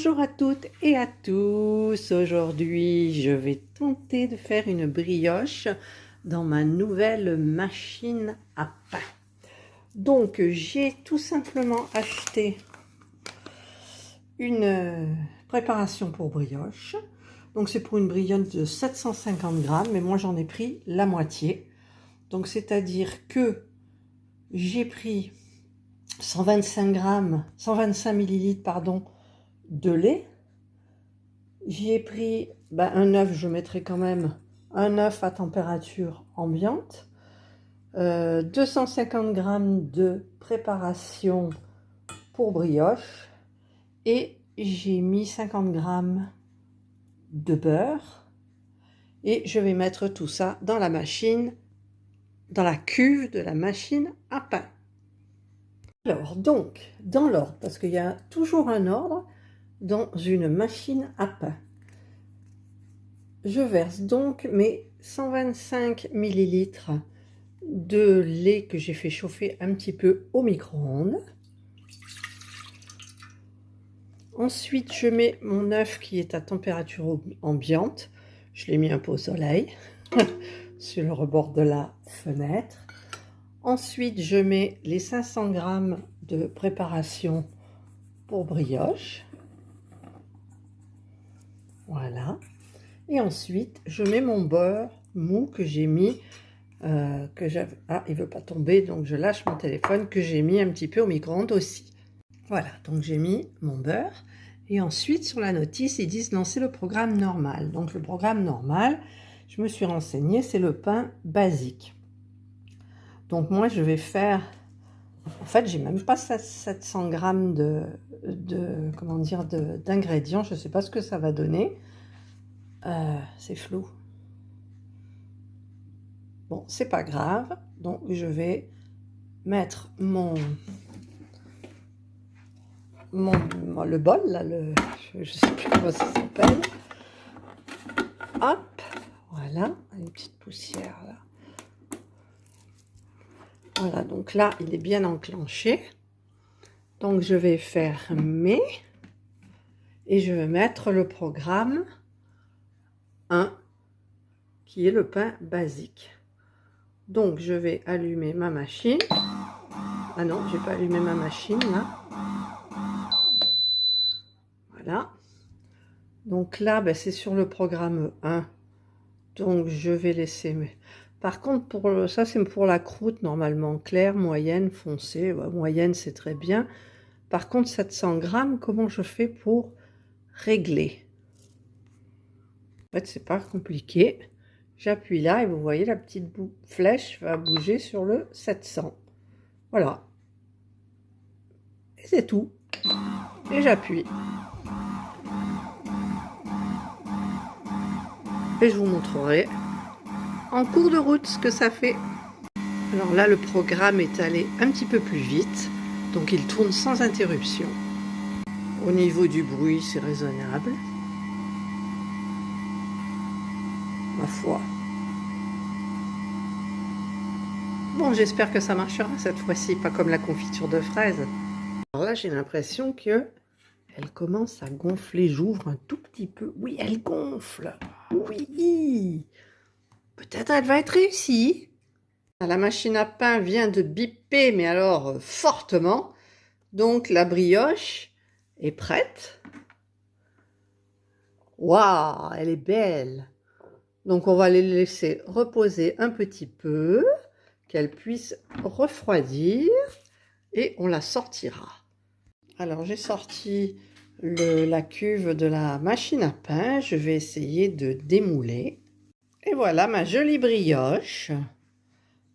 Bonjour à toutes et à tous. Aujourd'hui, je vais tenter de faire une brioche dans ma nouvelle machine à pain. Donc, j'ai tout simplement acheté une préparation pour brioche. Donc, c'est pour une brioche de 750 grammes, mais moi, j'en ai pris la moitié. Donc, c'est-à-dire que j'ai pris 125 millilitres, pardon, de lait. J'ai pris un œuf, je mettrai quand même un œuf à température ambiante, 250 grammes de préparation pour brioche et j'ai mis 50 grammes de beurre et je vais mettre tout ça dans la machine, dans la cuve de la machine à pain. Alors donc, dans l'ordre, parce qu'il y a toujours un ordre dans une machine à pain. Je verse donc mes 125 millilitres de lait que j'ai fait chauffer un petit peu au micro-ondes. Ensuite, je mets mon œuf qui est à température ambiante. Je l'ai mis un peu au soleil, sur le rebord de la fenêtre. Ensuite, je mets les 500 grammes de préparation pour brioche. Voilà. Et ensuite, je mets mon beurre mou que j'ai mis, ah, il ne veut pas tomber, donc je lâche mon téléphone, que j'ai mis un petit peu au micro-ondes aussi. Voilà, donc j'ai mis mon beurre. Et ensuite, sur la notice, ils disent lancer le programme normal. Donc le programme normal, je me suis renseignée, c'est le pain basique. Donc moi, je vais faire... En fait, j'ai même pas 700 grammes d'ingrédients. Je ne sais pas ce que ça va donner. C'est flou. Bon, c'est pas grave. Donc, je vais mettre le bol, là, je sais plus comment ça s'appelle. Hop, voilà, une petite poussière, là. Voilà, donc là, il est bien enclenché. Donc, je vais fermer et je vais mettre le programme 1, qui est le pain basique. Donc, je vais allumer ma machine. Ah non, j'ai pas allumé ma machine, là. Voilà. Donc là, c'est sur le programme 1. Donc, je vais laisser... Par contre, ça, c'est pour la croûte, normalement. Claire, moyenne, foncée. Ouais, moyenne, c'est très bien. Par contre, 700 grammes, comment je fais pour régler? En fait, c'est pas compliqué. J'appuie là et vous voyez, la petite flèche va bouger sur le 700. Voilà. Et c'est tout. Et j'appuie. Et je vous montrerai en cours de route ce que ça fait. Alors là, le programme est allé un petit peu plus vite, donc il tourne sans interruption. Au niveau du bruit, c'est raisonnable. Ma foi. Bon, j'espère que ça marchera cette fois-ci, pas comme la confiture de fraises. Alors là, j'ai l'impression que elle commence à gonfler. J'ouvre un tout petit peu. Oui, elle gonfle. Oui. Peut-être elle va être réussie. La machine à pain vient de biper, mais alors fortement. Donc la brioche est prête. Waouh, elle est belle. Donc on va les laisser reposer un petit peu, qu'elle puisse refroidir et on la sortira. Alors j'ai sorti la cuve de la machine à pain. Je vais essayer de démouler. Et voilà ma jolie brioche,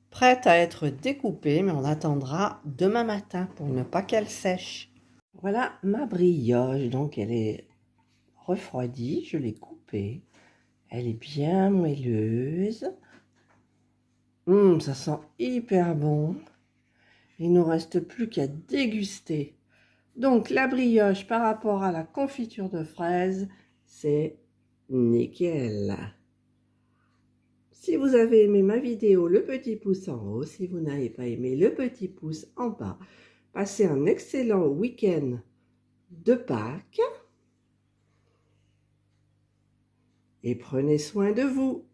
prête à être découpée, mais on attendra demain matin pour ne pas qu'elle sèche. Voilà ma brioche, donc elle est refroidie, je l'ai coupée. Elle est bien moelleuse. Ça sent hyper bon. Il ne nous reste plus qu'à déguster. Donc la brioche par rapport à la confiture de fraises, c'est nickel. Si vous avez aimé ma vidéo, le petit pouce en haut. Si vous n'avez pas aimé, le petit pouce en bas. Passez un excellent week-end de Pâques. et prenez soin de vous.